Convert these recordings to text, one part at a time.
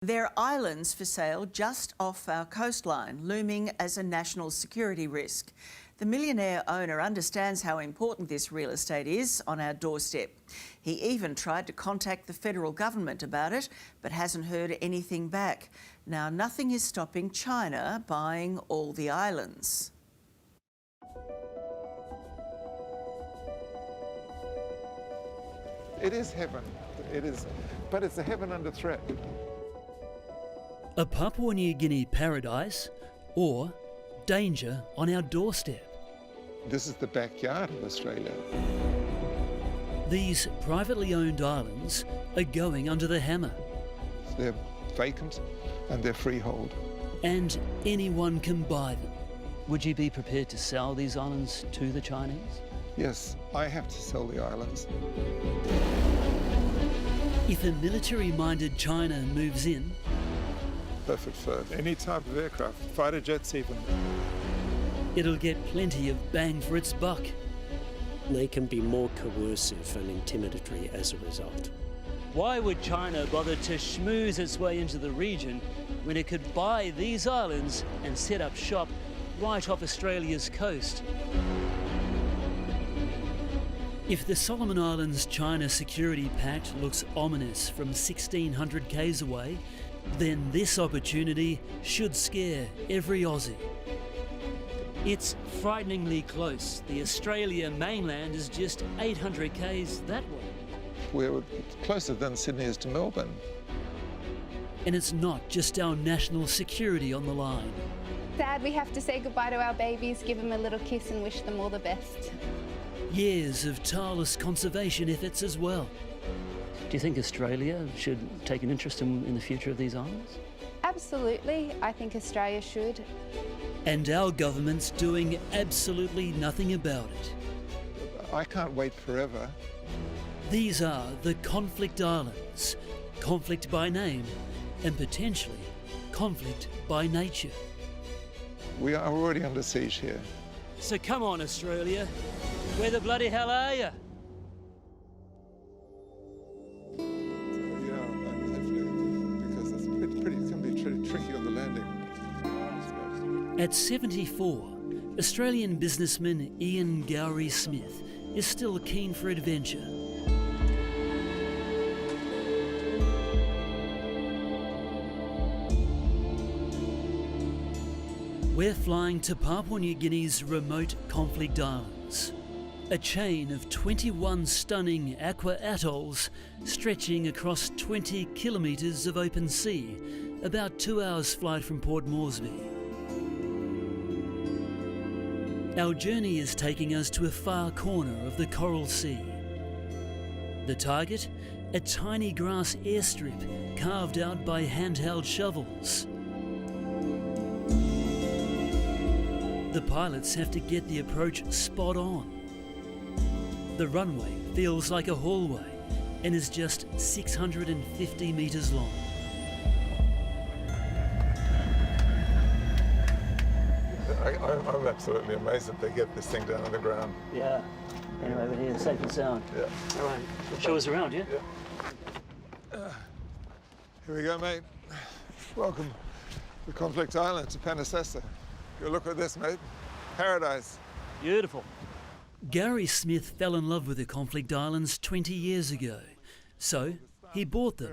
There are islands for sale just off our coastline, looming as a national security risk. The millionaire owner understands how important this real estate is on our doorstep. He even tried to contact the federal government about it, but hasn't heard anything back. Now, nothing is stopping China buying all the islands. It is heaven, it is, but it's a heaven under threat. A Papua New Guinea paradise or danger on our doorstep. This is the backyard of Australia. These privately owned islands are going under the hammer. They're vacant and they're freehold. And anyone can buy them. Would you be prepared to sell these islands to the Chinese? Yes, I have to sell the islands. If a military-minded China moves in, Perfect for any type of aircraft, fighter jets even. it'll get plenty of bang for its buck. They can be more coercive and intimidatory as a result. Why would China bother to schmooze its way into the region when it could buy these islands and set up shop right off Australia's coast? If the Solomon Islands China Security Pact looks ominous from 1,600 k's away, then this opportunity should scare every Aussie. It's frighteningly close. The Australia mainland is just 800 k's that way. We're closer than Sydney is to Melbourne. And it's not just our national security on the line. Sad we have to say goodbye to our babies, give them a little kiss and wish them all the best. Years of tireless conservation efforts as well. Do you think Australia should take an interest in the future of these islands? Absolutely, I think Australia should. And our government's doing absolutely nothing about it. I can't wait forever. These are the conflict islands. Conflict by name and potentially conflict by nature. We are already under siege here. So come on, Australia. Where the bloody hell are you? Because it can be tricky on the landing. At 74, Australian businessman Ian Gowrie Smith is still keen for adventure. We're flying to Papua New Guinea's remote conflict islands, a chain of 21 stunning aqua atolls stretching across 20 kilometres of open sea, about 2 hours' flight from Port Moresby. Our journey is taking us to a far corner of the Coral Sea. The target? A tiny grass airstrip carved out by handheld shovels. The pilots have to get the approach spot on. The runway feels like a hallway and is just 650 metres long. I'm absolutely amazed that they get this thing down on the ground. Yeah. Anyway, we're here, safe and sound. Yeah. All right. Show us around, yeah? Here we go, mate. Welcome to Conflict Island, to Panasasa. Go look at this, mate. Paradise. Beautiful. Gary Smith fell in love with the conflict islands 20 years ago. So he bought them,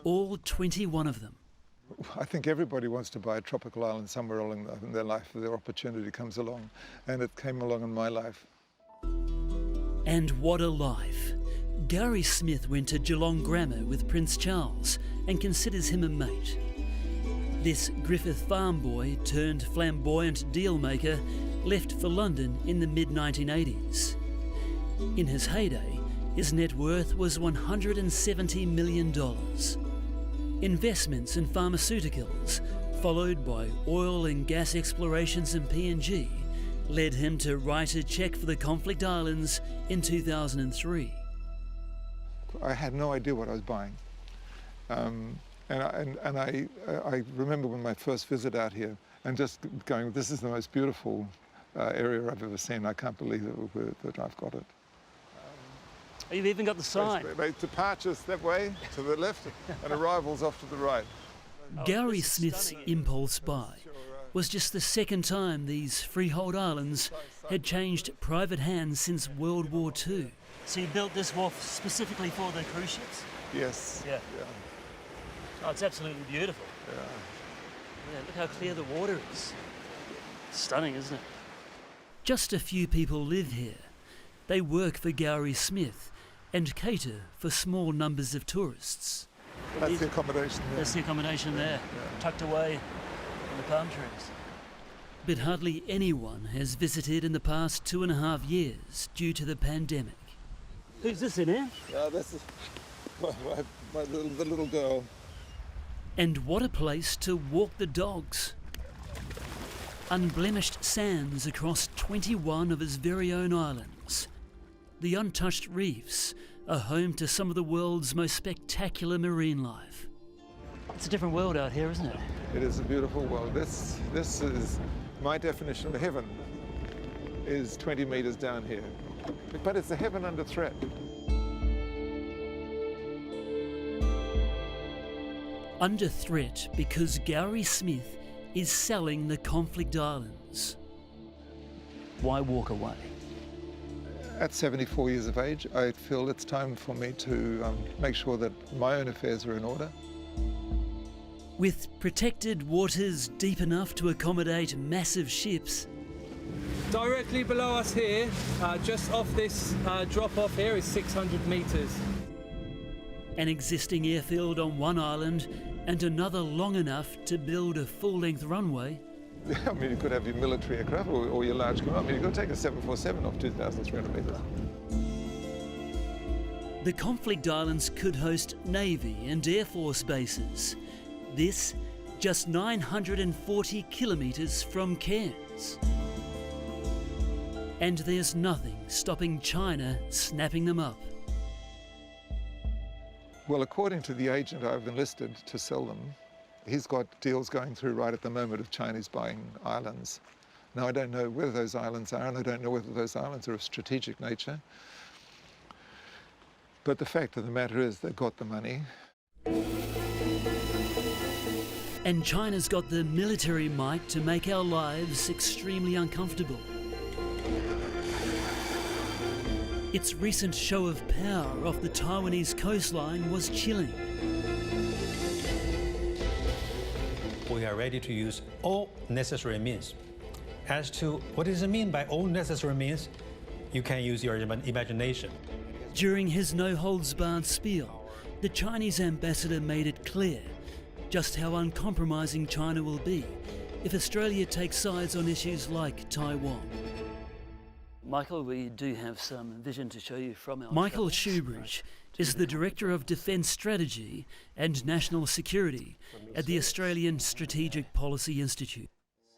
all 21 of them. I think everybody wants to buy a tropical island somewhere along in their life if their opportunity comes along. And it came along in my life. And what a life. Gary Smith went to Geelong Grammar with Prince Charles and considers him a mate. This Griffith farm boy turned flamboyant dealmaker left for London in the mid-1980s. In his heyday, his net worth was $170 million. Investments in pharmaceuticals, followed by oil and gas explorations in PNG, led him to write a cheque for the conflict islands in 2003. I had no idea what I was buying. And I remember when my first visit out here and just going, this is the most beautiful area I've ever seen. I can't believe that I've got it. You've even got the sign. Departures that way to the left and arrivals off to the right. Gary Smith's impulse buy was just the second time these freehold islands had changed private hands since World War II. So you built this wharf specifically for the cruise ships? Yes. Yeah. Oh, it's absolutely beautiful. Yeah, look how clear the water is. Stunning, isn't it? Just a few people live here. They work for Gary Smith and cater for small numbers of tourists. That's the accommodation there. That's the accommodation there, tucked away in the palm trees. But hardly anyone has visited in the past 2.5 years due to the pandemic. Who's this in here? This is the little girl. And what a place to walk the dogs. Unblemished sands across 21 of his very own islands. The untouched reefs are home to some of the world's most spectacular marine life. It's a different world out here, isn't it? It is a beautiful world. This is my definition of heaven, is 20 metres down here. But it's a heaven under threat. Under threat because Gary Smith is selling the conflict islands. Why walk away? At 74 years of age, I feel it's time for me to make sure that my own affairs are in order. With protected waters deep enough to accommodate massive ships, directly below us here, just off this drop-off here, is 600 metres. an existing airfield on one island and another long enough to build a full-length runway. I mean, you could have your military aircraft or your large craft. I mean, you could take a 747 off 2,300 metres. The conflict islands could host Navy and Air Force bases. This just 940 kilometres from Cairns. And there's nothing stopping China snapping them up. Well, according to the agent I've enlisted to sell them, he's got deals going through right at the moment of Chinese buying islands. Now, I don't know where those islands are, and I don't know whether those islands are of strategic nature. But the fact of the matter is they've got the money. And China's got the military might to make our lives extremely uncomfortable. Its recent show of power off the Taiwanese coastline was chilling. We are ready to use all necessary means. As to what does it mean by all necessary means, you can use your imagination. During his no-holds-barred spiel, the Chinese ambassador made it clear just how uncompromising China will be if Australia takes sides on issues like Taiwan. Michael, we do have some vision to show you from our... Michael Shoebridge is the Director of Defence Strategy and National Security at the Australian Strategic Policy Institute.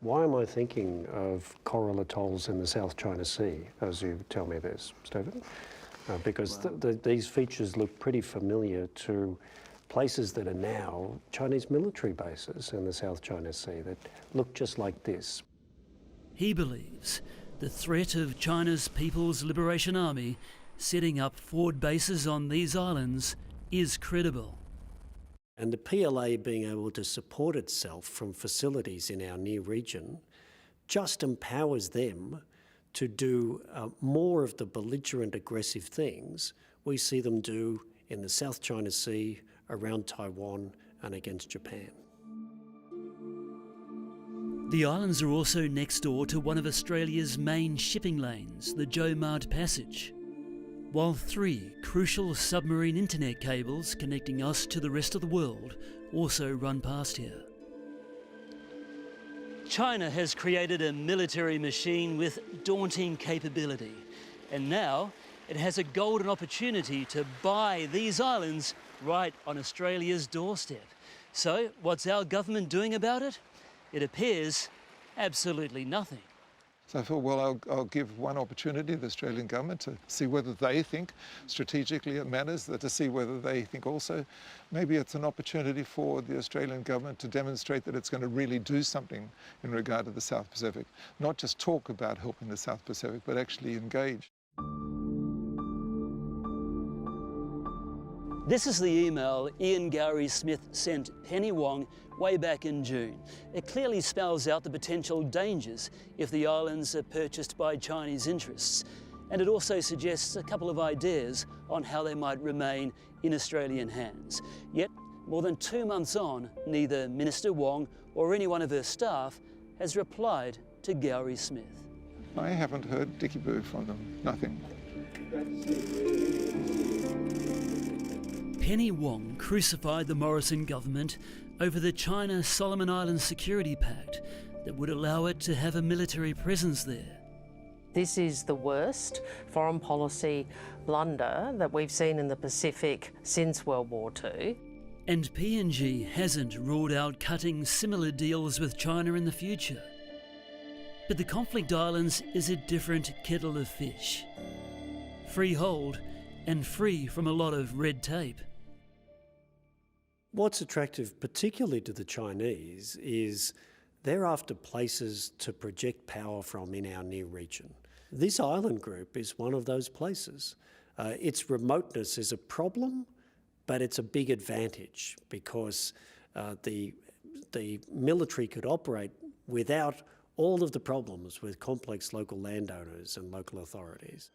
Why am I thinking of coral atolls in the South China Sea, as you tell me this, Stephen? Because these features look pretty familiar to places that are now Chinese military bases in the South China Sea that look just like this. He believes the threat of China's People's Liberation Army setting up forward bases on these islands is credible. And the PLA being able to support itself from facilities in our near region just empowers them to do more of the belligerent aggressive things we see them do in the South China Sea, around Taiwan and against Japan. The islands are also next door to one of Australia's main shipping lanes, the Joe Mart Passage, while 3 crucial submarine internet cables connecting us to the rest of the world also run past here. China has created a military machine with daunting capability, and now it has a golden opportunity to buy these islands right on Australia's doorstep. So what's our government doing about it? It appears absolutely nothing. So I thought, well, I'll give one opportunity to the Australian government to see whether they think strategically it matters, to see whether they think also maybe it's an opportunity for the Australian government to demonstrate that it's going to really do something in regard to the South Pacific. Not just talk about helping the South Pacific, but actually engage. This is the email Ian Gary Smith sent Penny Wong way back in June. It clearly spells out the potential dangers if the islands are purchased by Chinese interests. And it also suggests a couple of ideas on how they might remain in Australian hands. Yet, more than 2 months on, neither Minister Wong or any one of her staff has replied to Gary Smith. I haven't heard dicky boo from them, nothing. Penny Wong crucified the Morrison government over the China-Solomon Islands Security Pact that would allow it to have a military presence there. This is the worst foreign policy blunder that we've seen in the Pacific since World War II. And PNG hasn't ruled out cutting similar deals with China in the future. But the conflict islands is a different kettle of fish. Freehold and free from a lot of red tape. What's attractive particularly to the Chinese is they're after places to project power from in our near region. This island group is one of those places. Its remoteness is a problem, but it's a big advantage because the military could operate without all of the problems with complex local landowners and local authorities.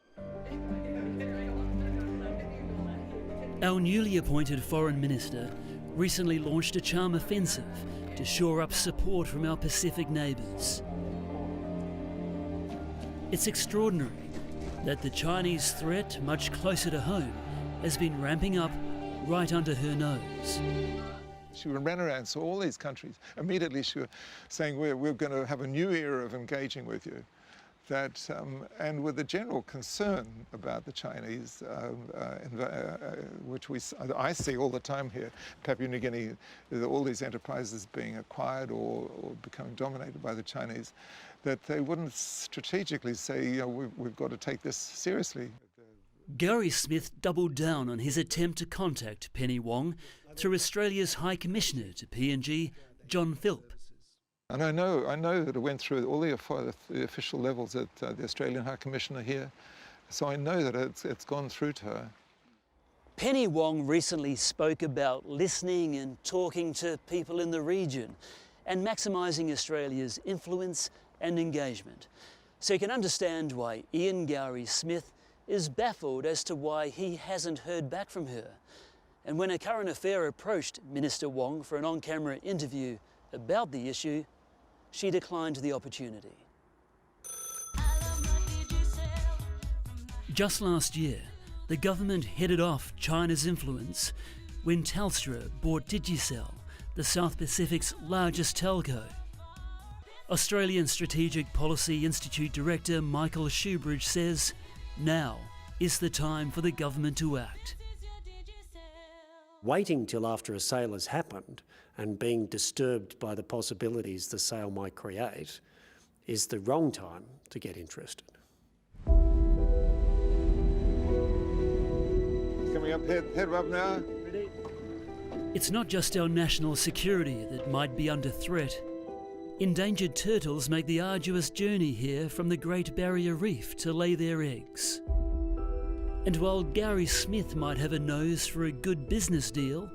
Our newly appointed Foreign Minister recently launched a charm offensive to shore up support from our Pacific neighbours. It's extraordinary that the Chinese threat, much closer to home, has been ramping up right under her nose. She ran around, saw all these countries. Immediately she was saying, we're going to have a new era of engaging with you. That, and with the general concern about the Chinese, which I see all the time here, Papua New Guinea, all these enterprises being acquired or becoming dominated by the Chinese, that they wouldn't strategically say, you know, we've got to take this seriously. Gary Smith doubled down on his attempt to contact Penny Wong through Australia's High Commissioner to PNG, John Philp. And I know that it went through all the official levels at the Australian High Commissioner here, so I know that it's gone through to her. Penny Wong recently spoke about listening and talking to people in the region and maximising Australia's influence and engagement. So you can understand why Ian Gary Smith is baffled as to why he hasn't heard back from her. And when a current affair approached Minister Wong for an on-camera interview about the issue, she declined the opportunity. Just last year, the government headed off China's influence when Telstra bought Digicel, the South Pacific's largest telco. Australian Strategic Policy Institute Director Michael Shoebridge says, now is the time for the government to act. Waiting till after a sale has happened and being disturbed by the possibilities the sale might create is the wrong time to get interested. Coming up, head up now. Ready? It's not just our national security that might be under threat. Endangered turtles make the arduous journey here from the Great Barrier Reef to lay their eggs. And while Gary Smith might have a nose for a good business deal,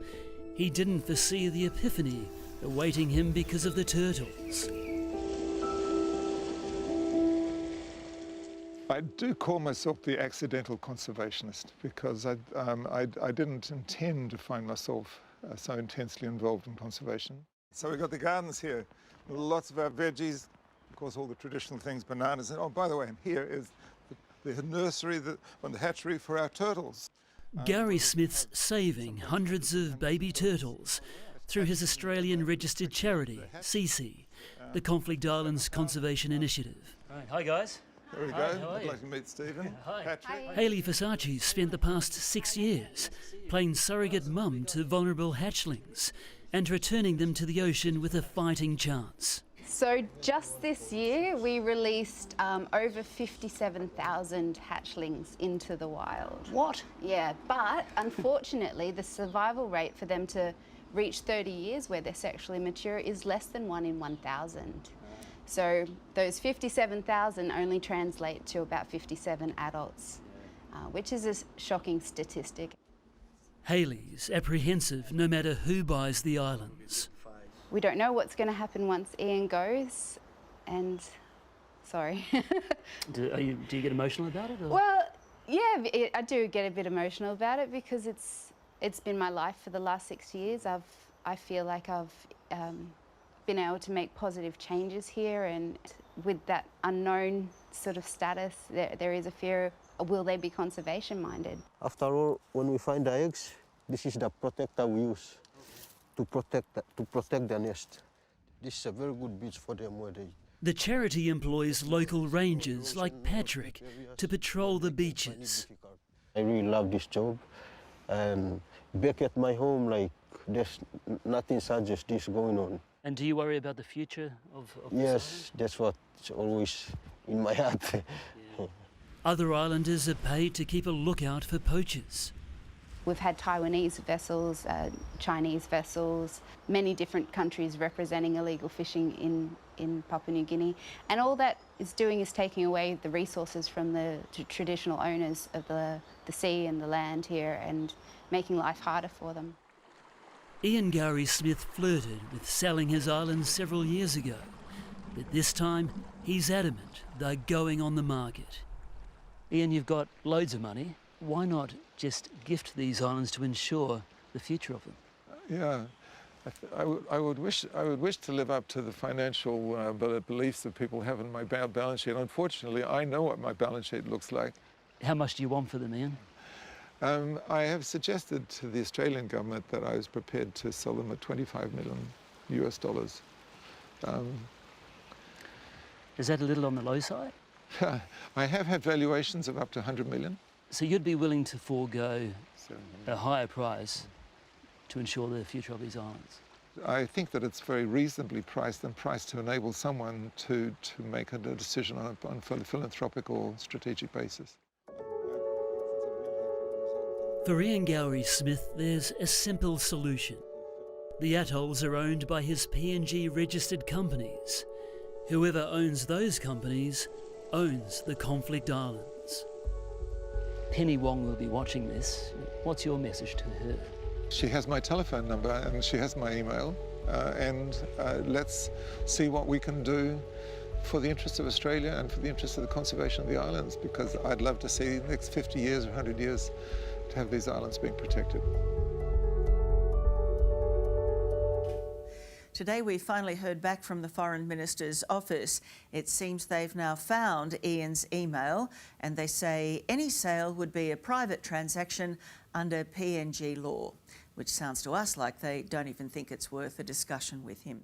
he didn't foresee the epiphany awaiting him because of the turtles. I do call myself the accidental conservationist because I didn't intend to find myself so intensely involved in conservation. So we've got the gardens here, lots of our veggies, of course all the traditional things, bananas, and oh, by the way, and here is the nursery and the hatchery for our turtles. Gary Smith's saving hundreds of baby turtles through his Australian registered charity, CC, the Conflict Islands Conservation Initiative. Right. Hi guys. There we go. I'd like to meet Stephen. Hi. Patrick. Hayley Versace spent the past 6 years playing surrogate mum to vulnerable hatchlings and returning them to the ocean with a fighting chance. So just this year we released over 57,000 hatchlings into the wild. What? Yeah, but unfortunately the survival rate for them to reach 30 years where they're sexually mature is less than 1 in 1,000. So those 57,000 only translate to about 57 adults, which is a shocking statistic. Hayley's apprehensive no matter who buys the islands. We don't know what's going to happen once Ian goes, and sorry. Do you get emotional about it? Or? Well, yeah, I do get a bit emotional about it because it's been my life for the last 6 years. I feel like I've been able to make positive changes here, and with that unknown sort of status, there is a fear, will they be conservation minded? After all, when we find the eggs, this is the protector we use to protect the nest. This is a very good beach for them where they... The charity employs local rangers like Patrick to patrol the beaches. I really love this job, and back at my home, like, there's nothing such as this going on. And do you worry about the future of this Yes, that's what's always in my heart. Yeah. Other islanders are paid to keep a lookout for poachers. We've had Taiwanese vessels, Chinese vessels, many different countries representing illegal fishing in Papua New Guinea. And all that is doing is taking away the resources from the traditional owners of the sea and the land here and making life harder for them. Ian Gary Smith flirted with selling his islands several years ago, but this time he's adamant they're going on the market. Ian, you've got loads of money. Why not just gift these islands to ensure the future of them? Yeah, I would wish to live up to the financial beliefs that people have in my balance sheet. Unfortunately, I know what my balance sheet looks like. How much do you want for them, Ian? I have suggested to the Australian government that I was prepared to sell them at $25 million US. Is that a little on the low side? I have had valuations of up to 100 million. So you'd be willing to forego a higher price to ensure the future of these islands? I think that it's very reasonably priced and priced to enable someone to make a decision on a philanthropic or strategic basis. For Ian Gowrie Smith, there's a simple solution. The atolls are owned by his PNG registered companies. Whoever owns those companies owns the conflict islands. Penny Wong will be watching this. What's your message to her? She has my telephone number and she has my email, let's see what we can do for the interests of Australia and for the interests of the conservation of the islands, because I'd love to see the next 50 years or 100 years to have these islands being protected. Today we finally heard back from the Foreign Minister's office. It seems they've now found Ian's email, and they say any sale would be a private transaction under PNG law, which sounds to us like they don't even think it's worth a discussion with him.